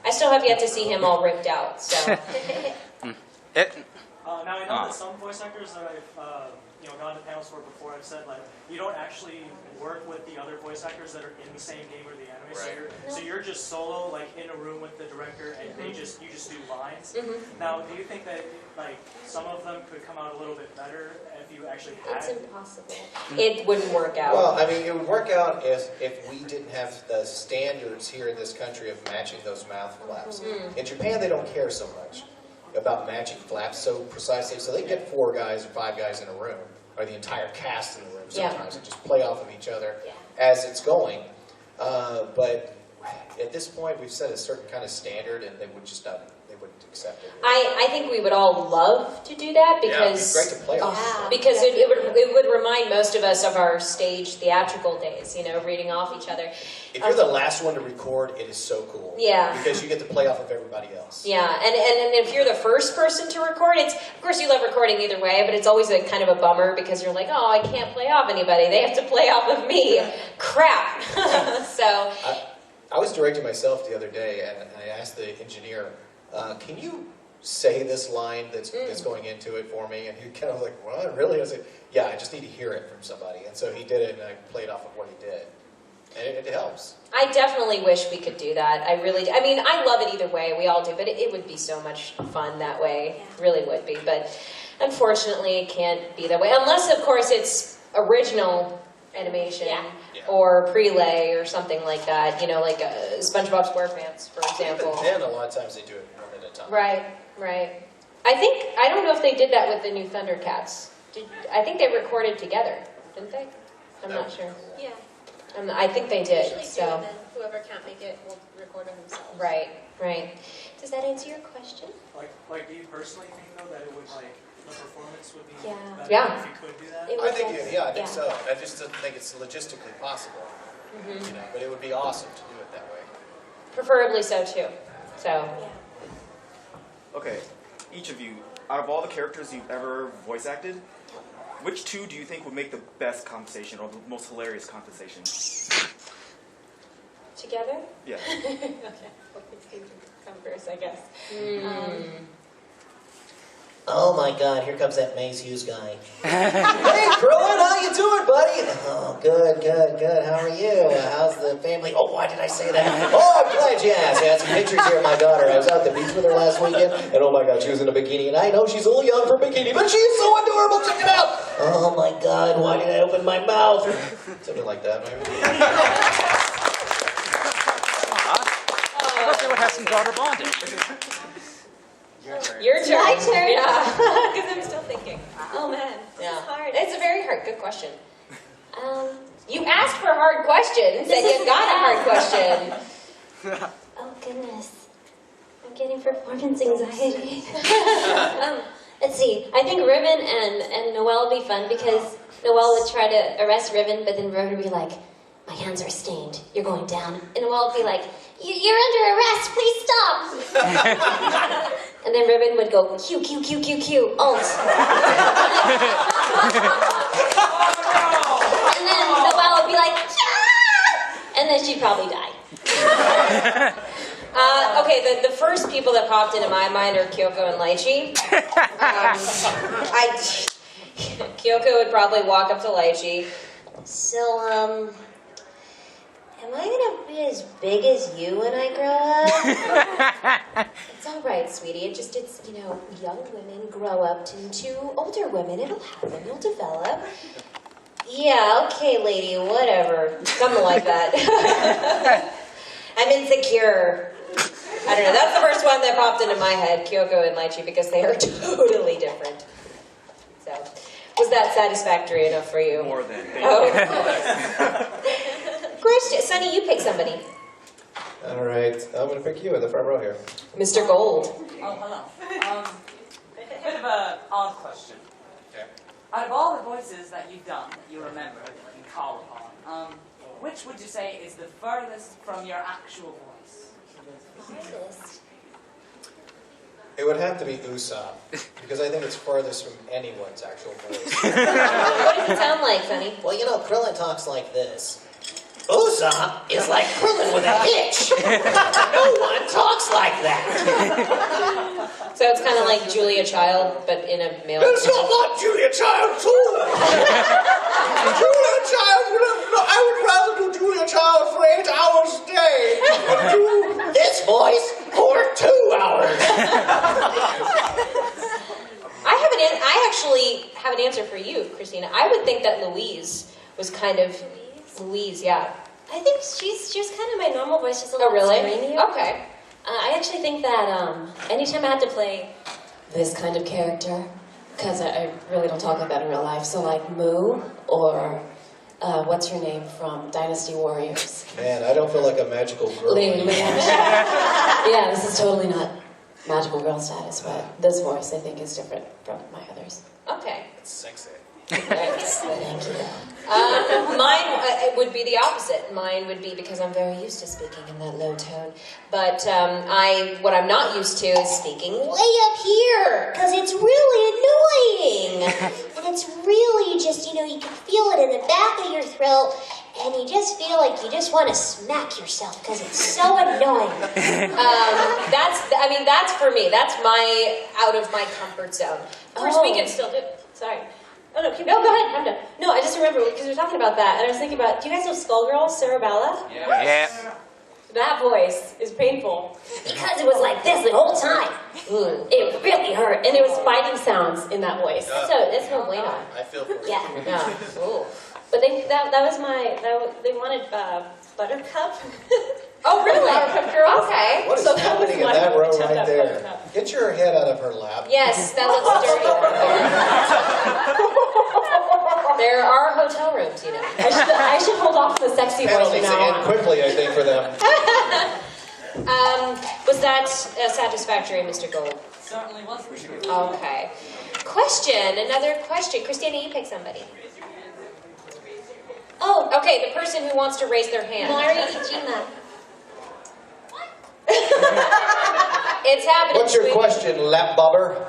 I still have yet to see him all ripped out, so. Now I know that some voice actors that I've gone to panels for before, I've said like you don't actually work with the other voice actors that are in the same game or the anime. Right. So you're just solo, like in a room with the director, and you just do lines. Now, do you think that like some of them could come out a little bit better if you actually had? It's impossible. It wouldn't work out. Well, I mean, it would work out if we didn't have the standards here in this country of matching those mouth flaps. In Japan, they don't care so much about matching flaps so precisely, so they get 4 guys or 5 guys in a room, or the entire cast in the room sometimes, and just play off of each other as it's going. But at this point, we've set a certain kind of standard, and they would just not, they wouldn't accept it. I think we would all love to do that because it'd be great to play off. Because it would remind most of us of our stage theatrical days, reading off each other. If you're the last one to record, it is so cool. Yeah. Because you get to play off of everybody else. Yeah, and if you're the first person to record, of course you love recording either way, but it's always a kind of a bummer because you're like, oh, I can't play off anybody. They have to play off of me. Crap. So. I was directing myself the other day, and I asked the engineer, can you say this line that's going into it for me? And he kind of like, what, really? I was like, yeah, I just need to hear it from somebody. And so he did it, and I played off of what he did. And it helps. I definitely wish we could do that. I really do. I mean, I love it either way. We all do. But it would be so much fun that way. Yeah. It really would be. But unfortunately, it can't be that way. Unless, of course, it's original animation or prelay or something like that. Like SpongeBob SquarePants, for example. Even then, a lot of times they do it one at a time. Right. I don't know if they did that with the new Thundercats. I think they recorded together, didn't they? I'm not sure. Yeah. I think they did. Usually So. do, and then whoever can't make it will record it themselves. Right. Does that answer your question? Like, do you personally think though that it would the performance would be better Yeah. if you could do that? I think so. I just don't think it's logistically possible. But it would be awesome to do it that way. Preferably so too. So. Okay, each of you, out of all the characters you've ever voice acted, which 2 do you think would make the best conversation or the most hilarious conversation? Together? Yeah. Okay. Come first, I guess. Oh my God, here comes that Maze Hughes guy. Hey, Krillin, how you doing, buddy? Oh, good. How are you? How's the family? Oh, why did I say that? Oh, I'm glad you asked. I had some pictures here of my daughter. I was out at the beach with her last weekend, and oh my God, she was in a bikini. And I know she's a little young for a bikini, but she's so adorable. Check it out. Oh my God, why did I open my mouth? Something like that, maybe. They would have some daughter bonding. Your turn. My turn? Yeah. Because I'm still thinking. Oh man, this is hard. It's a very hard. Good question. You asked for hard questions, and you got a hard question. Oh goodness, I'm getting performance anxiety. Let's see. I think Ribbon and Noelle would be fun because Noelle would try to arrest Ribbon, but then Ribbon would be like, "My hands are stained. You're going down." And Noelle would be like, "You're under arrest. Please stop." And then Ribbon would go, Q, alt. And then Noelle would be like, "Yeah!" And then she'd probably die. Okay, the first people that popped into my mind are Kyoko and Lychee. Kyoko would probably walk up to Lychee. So, am I gonna be as big as you when I grow up? It's all right, sweetie. It's young women grow up into older women. It'll happen. You'll develop. Yeah, okay, lady, whatever. Something like that. I'm insecure. I don't know. That's the first one that popped into my head, Kyoko and Lychee, because they are totally different. So, was that satisfactory enough for you? More than. Christian, Sonny, you pick somebody. All right, I'm going to pick you in the front row here. Mr. Gold. Oh, hello. A bit of an odd question. Okay. Out of all the voices that you've done, that you remember, that you can call upon, which would you say is the furthest from your actual voice? Furthest? It would have to be Usopp, because I think it's farthest from anyone's actual voice. What does it sound like, Sonny? Well, Krillin talks like this. Usopp is like Krillin with a hitch. No one talks like that. So it's kind of like Julia Child, but in a male. It's not like Julia Child too. Julia Child, I would rather do Julia Child for 8 hours a day than do this voice for 2 hours. I actually have an answer for you, Christina. I would think that Louise was kind of Louise, yeah. I think she's kind of my normal voice, just a little really? screamier. Okay. I actually think that anytime I had to play this kind of character, because I really don't talk like that in real life, so like Moo or what's her name from Dynasty Warriors? Man, I don't feel like a magical girl. Yeah, this is totally not magical girl status, but this voice I think is different from my others. Okay. It's sexy. Thank you. Mine would be the opposite. Mine would be because I'm very used to speaking in that low tone. But what I'm not used to is speaking way up here, because it's really annoying. And it's really just, you can feel it in the back of your throat, and you just feel like you just want to smack yourself because it's so annoying. That's for me. That's my out of my comfort zone. Of course, we can still do it. Sorry. Oh, no, go ahead. I'm done. No, I just remember, because we were talking about that, and I was thinking about, do you guys know Skullgirl, Cerebella? Yeah. That voice is painful. Because it was like this the whole time. It really hurt, and there was biting sounds in that voice. That's no bueno. I feel for you. Yeah. Ooh. But that was they wanted Buttercup. Oh, really? Buttercup girls. Okay. What is So that happening was in that row attempt right at there? Buttercup. Get your head out of her lap. Yes, that looks dirty over there. There are hotel rooms, I should hold off the sexy voice Panel from needs to now end on. quickly, I think, for them. Was that satisfactory, Mr. Gold? Certainly was. Okay. Another question. Christina, you pick somebody. Oh, okay, the person who wants to raise their hand. Gina. It's happening. What's your sweetie. question, lap bobber?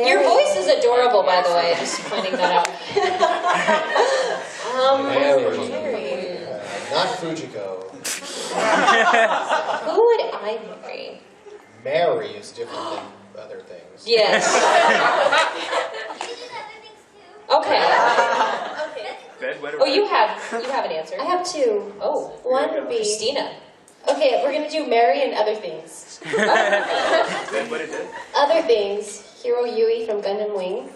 Your voice is adorable, by the way. Just pointing that out. Mary. Not Fujiko. Who would I marry? Mary is different than other things. Yes. Okay. Oh, you have an answer. I have two. Oh, One would be Christina. Okay, we're gonna do Mary and other things. Other things. Hiro Yui from Gundam Wing.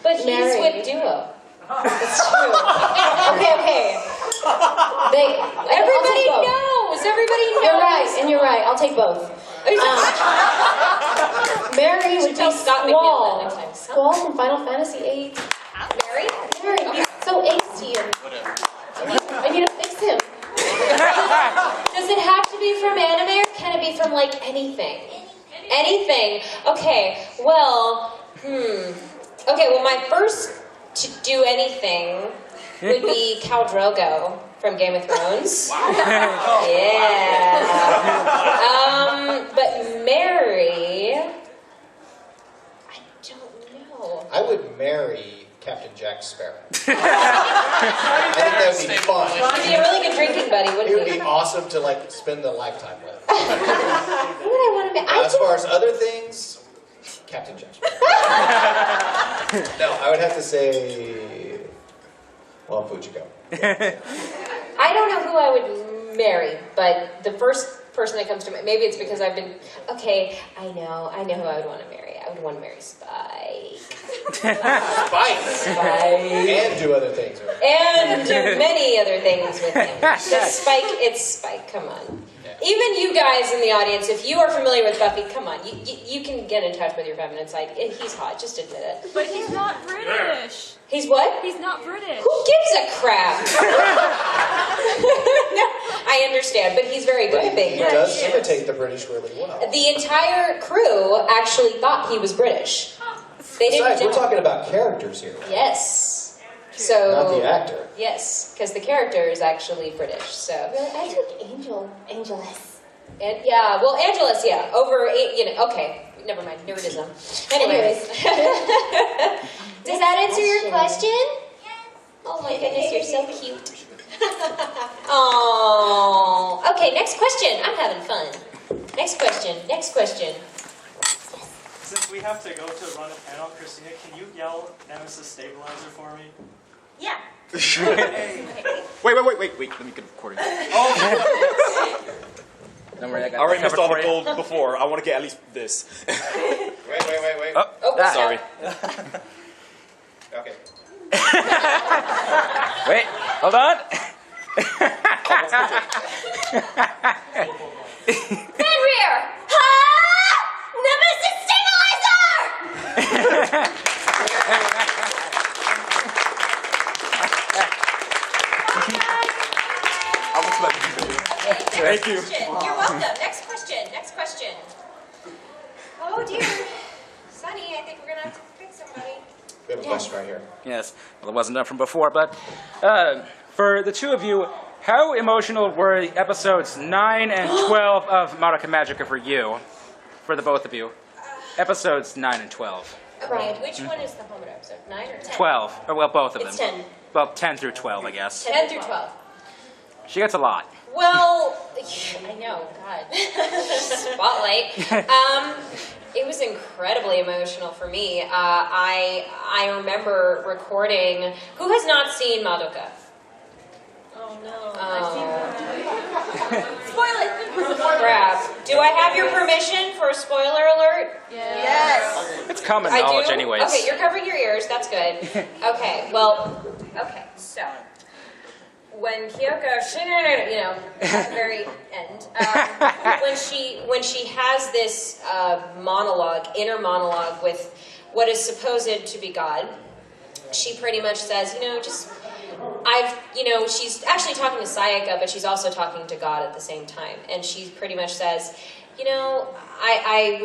But he's Mary. with Duo. It's true. Okay. Everybody knows. Everybody knows. You're right, and you're right. I'll take both. Mary would be Squall. Squall from Final Fantasy VIII. Mary? Mary, he's so angsty. I need to fix him. Does it have to be from anime, or can it be from like anything? Anything. Okay. Well. Okay. Well, my first to do anything would be Khal Drogo from Game of Thrones. Yeah. But Mary, I don't know. I would marry Captain Jack Sparrow. I think that would be fun. He'd be a really good drinking buddy, It wouldn't would he? be awesome to spend a lifetime with. Who would I want to marry? As far as other things, Captain Jack Sparrow. No, I would have to say, well, Fujiko. I don't know who I would marry, but the first person that comes to mind, maybe it's because I've been, okay, I know who I would want to marry. I would want to marry Spike. Spike! And do other things. Right? And do many other things with him. It's Spike, come on. Even you guys in the audience, if you are familiar with Buffy, come on, you can get in touch with your feminine side. He's hot, just admit it. But he's not British. He's what? He's not British. Who gives a crap? No, I understand, but he's very good at being He British. does imitate the British really well. The entire crew actually thought he was British. They didn't Besides, know. we're talking about characters here. Yes. So Not the actor. Yes, because the character is actually British. So Really, I took Angelus. and yeah, well, Angelus, yeah, over okay, never mind, nerdism. Anyways, Does that answer your question? Oh my goodness, you're so cute. Oh, okay. Next question. I'm having fun. Next question. Since we have to go to run a panel, Christina, can you yell Nemesis Stabilizer for me? Yeah. Wait, let me get recording. Don't worry, I got I already that missed all covered the for you. gold before. I want to get at least this. Wait. Oh, that. Sorry. Okay. Wait, hold on. Fenrir! Ha! Nemesis Stabilizer! Thank you. You're welcome. Next question. Oh dear, Sunny, I think we're gonna have to pick somebody. We have a question right here. Yes, well, it wasn't done from before, but for the two of you, how emotional were episodes 9 and 12 of Madoka Magica for you? For the both of you. Episodes 9 and 12. Right. Which one is the Homer episode? 9 or 10? 12. Or, well, both of them. It's 10. Well, 10 through 12, I guess. 10 through 12. She gets a lot. Well, I know, God. Spotlight. It was incredibly emotional for me. I remember recording. Who has not seen Madoka? Oh no. Spoil it. Crap. Do I have your permission for a spoiler alert? Yes. It's common I knowledge, do? anyways. Okay, you're covering your ears. That's good. Okay, well, okay, so when Kyoko, at the very end, when she has this inner monologue with what is supposed to be God, she pretty much says, she's actually talking to Sayaka, but she's also talking to God at the same time. And she pretty much says, I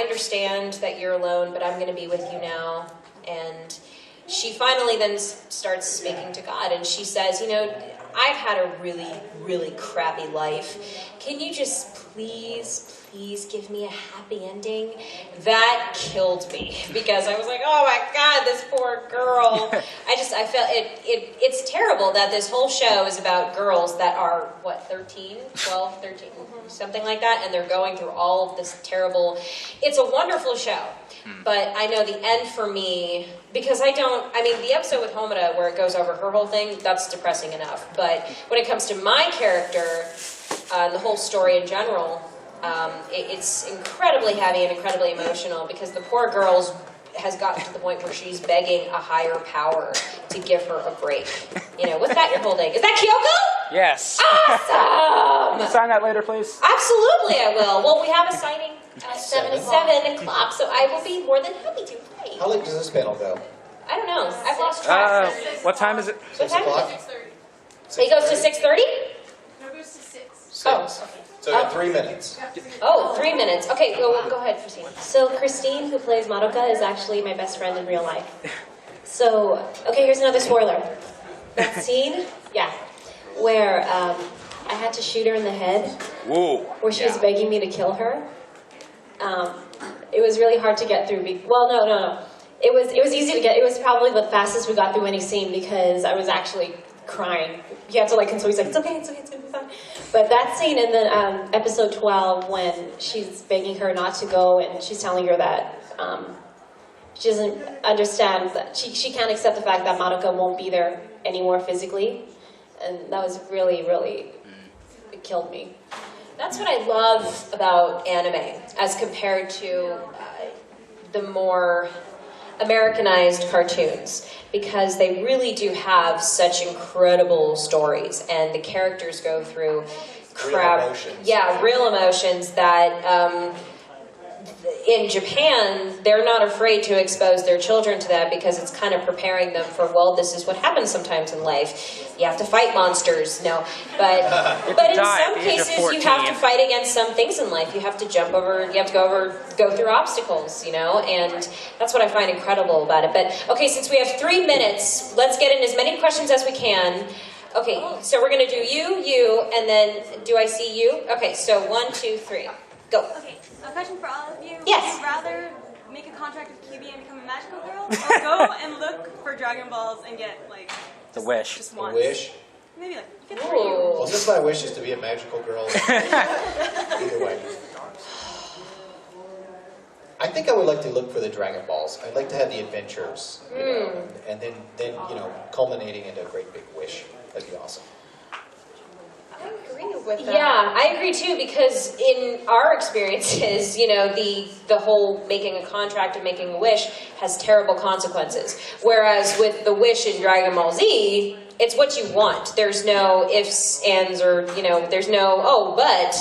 understand that you're alone, but I'm going to be with you now. And she finally then starts speaking to God, and she says, I've had a really, really crappy life. Can you just please give me a happy ending? That killed me because I was like, oh my God, this poor girl. I felt it's terrible that this whole show is about girls that are, 13, something like that, and they're going through all of this terrible, it's a wonderful show. But I know the end for me, because the episode with Homura where it goes over her whole thing, that's depressing enough. But when it comes to my character, and the whole story in general, it's incredibly heavy and incredibly emotional because the poor girl has gotten to the point where she's begging a higher power to give her a break. What's that you're holding? Is that Kyoko? Yes. Awesome! Can you sign that later, please? Absolutely, I will. Well, we have a signing at 7 o'clock, so I will be more than happy to play. How late does this panel go? I don't know. I've lost track. What time is it? What time o'clock? is it? It goes to 6:30? No, it goes to 6. 6. So you have 3 minutes. Oh, 3 minutes. Okay, go ahead, Christine. So Christine, who plays Madoka, is actually my best friend in real life. So, okay, here's another spoiler. That scene, where I had to shoot her in the head, where she was begging me to kill her. It was really hard to get through. No. It was easy to get. It was probably the fastest we got through any scene because I was actually crying. He had to console. He's like, it's okay, it's fine. But that scene in the episode 12 when she's begging her not to go and she's telling her that she doesn't understand that she can't accept the fact that Madoka won't be there anymore physically, and that was really, really, it killed me. That's what I love about anime as compared to the more Americanized cartoons, because they really do have such incredible stories and the characters go through real emotions that in Japan, they're not afraid to expose their children to that because it's kind of preparing them for, well, this is what happens sometimes in life. You have to fight monsters, no. But in some cases, you have to fight against some things in life. You have to jump over, you have to go through obstacles, you know, and that's what I find incredible about it. But, okay, since we have 3 minutes, let's get in as many questions as we can. Okay, so we're going to do you, and then do I see you? Okay, so 1, 2, 3, go. Okay, a question for all of you. Yes. Would you rather make a contract with QB and become a magical girl, or go and look for Dragon Balls and get, like, The wish. just once? Wish? Maybe, like, get Well, since my wish is to be a magical girl, either way. I think I would like to look for the Dragon Balls. I'd like to have the adventures, you know, and then you know, culminating into a great big wish. That'd be awesome. I agree with that. Yeah, I agree too, because in our experiences, you know, the whole making a contract and making a wish has terrible consequences. Whereas with the wish in Dragon Ball Z, it's what you want. There's no ifs, ands, or, you know, there's no, oh, but,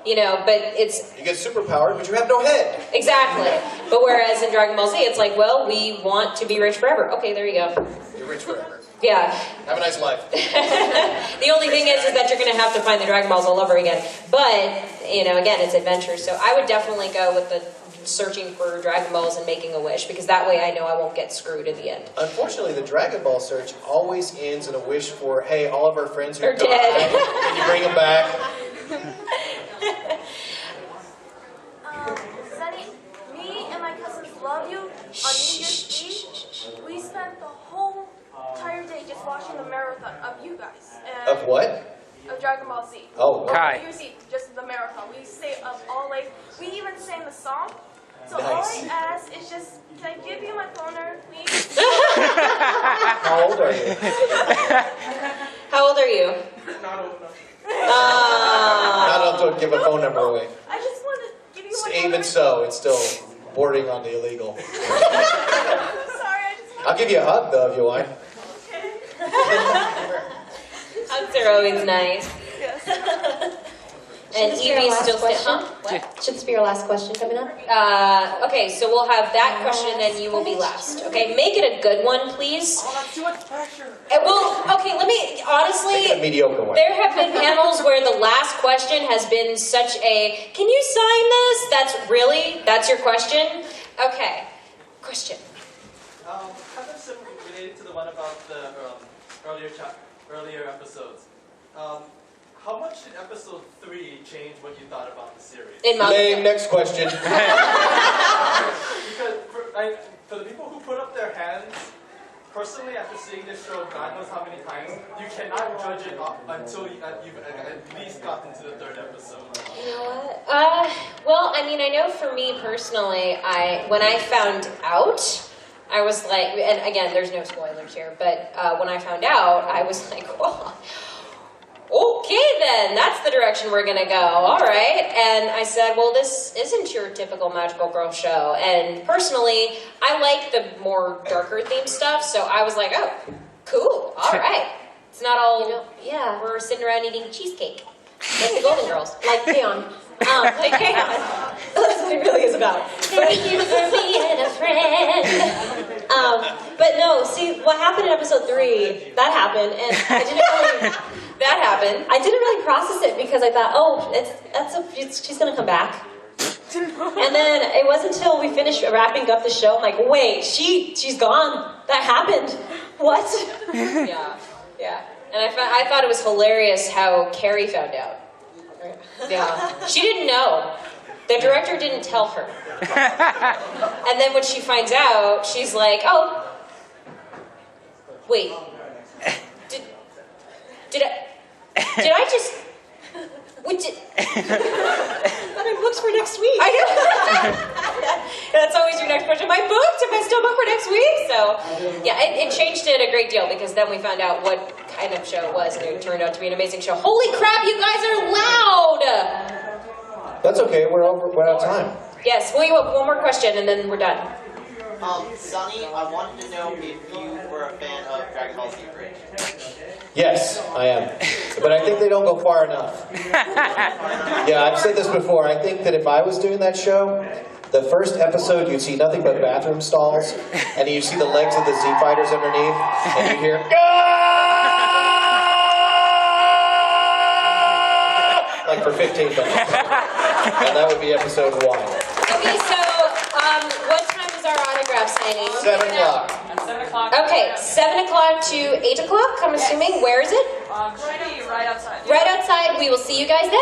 you know, but it's... You get superpowered, but you have no head. Exactly. But whereas in Dragon Ball Z, it's like, well, we want to be rich forever. Okay, there you go. You're rich forever. Yeah. Have a nice life. The only thing is that you're going to have to find the Dragon Balls all over again. But, you know, again, it's adventure. So I would definitely go with the searching for Dragon Balls and making a wish, because that way I know I won't get screwed at the end. Unfortunately, the Dragon Ball search always ends in a wish for, hey, all of our friends who are dead. Can you bring them back? Sunny, me and my cousins love you. On New Year's Eve, we spent the whole entire day just watching a marathon of you guys. And Of what? Of Dragon Ball Z. Oh, On New Year's Eve, just the marathon. We stay up all late. We even sang the song. So all I ask is just, can I give you my phone number, please? How old are you? How old are you? Not old enough. Not enough to give a phone number away. I just want to give you my phone Even number. so, it's still bordering on the illegal. Sorry, I just I'll give you a hug, though, if you want. Hugs are always nice. And Evie's still question? What? Should this be your last question coming up? Okay, so we'll have that question and then you will be last. Okay, make it a good one, please. Oh, that's too much pressure. Well, okay, let me, honestly, Make it a mediocre one. there have been panels where the last question has been such a, can you sign this? That's your question? Okay, question. Kind of similar, related to the one about the earlier episodes. How much did episode 3 change what you thought about the series? Lame, next question. Because for the people who put up their hands, personally, after seeing this show God knows how many times, you cannot judge it until you've at least gotten to the 3rd episode. You know what? Well, I mean, I know for me personally, when I found out, I was like, and again, there's no spoilers here, but when I found out, I was like, well, okay then, that's the direction we're gonna go, all right. And I said, well, this isn't your typical magical girl show. And personally, I like the more darker themed stuff, so I was like, oh, cool, all right. It's not all, we're sitting around eating cheesecake. Like the Golden Girls. Like Taiyou. Like Taiyou. That's what it really is about. Thank you for being a friend. But no, see, what happened in episode 3, that happened, and I didn't really... That happened. I didn't really process it because I thought, oh, she's going to come back. And then it wasn't until we finished wrapping up the show, I'm like, wait, she's gone. That happened. What? Yeah. And I thought it was hilarious how Carrie found out. Yeah. She didn't know. The director didn't tell her. And then when she finds out, she's like, oh, wait. Did I just... Which it, But my book's for next week. I know. That's always your next question. My booked? Am I still booked for next week? So, yeah, it changed it a great deal because then we found out what kind of show it was, and it turned out to be an amazing show. Holy crap, you guys are loud! That's okay. We're out of time. Yes, we have one more question, and then we're done. Sonny, I wanted to know if you were a fan of Dragon Ball Z Bridge. Yes, I am. But I think they don't go far enough. Yeah, I've said this before. I think that if I was doing that show, the first episode you'd see nothing but bathroom stalls, and you see the legs of the Z Fighters underneath, and you hear, like for 15 minutes. And that would be episode 1. Okay, so what time is our autograph signing? 7 o'clock. At 7 o'clock. Okay, 7 o'clock to 8 o'clock, I'm assuming. Where is it? Right outside. Right outside. We will see you guys then.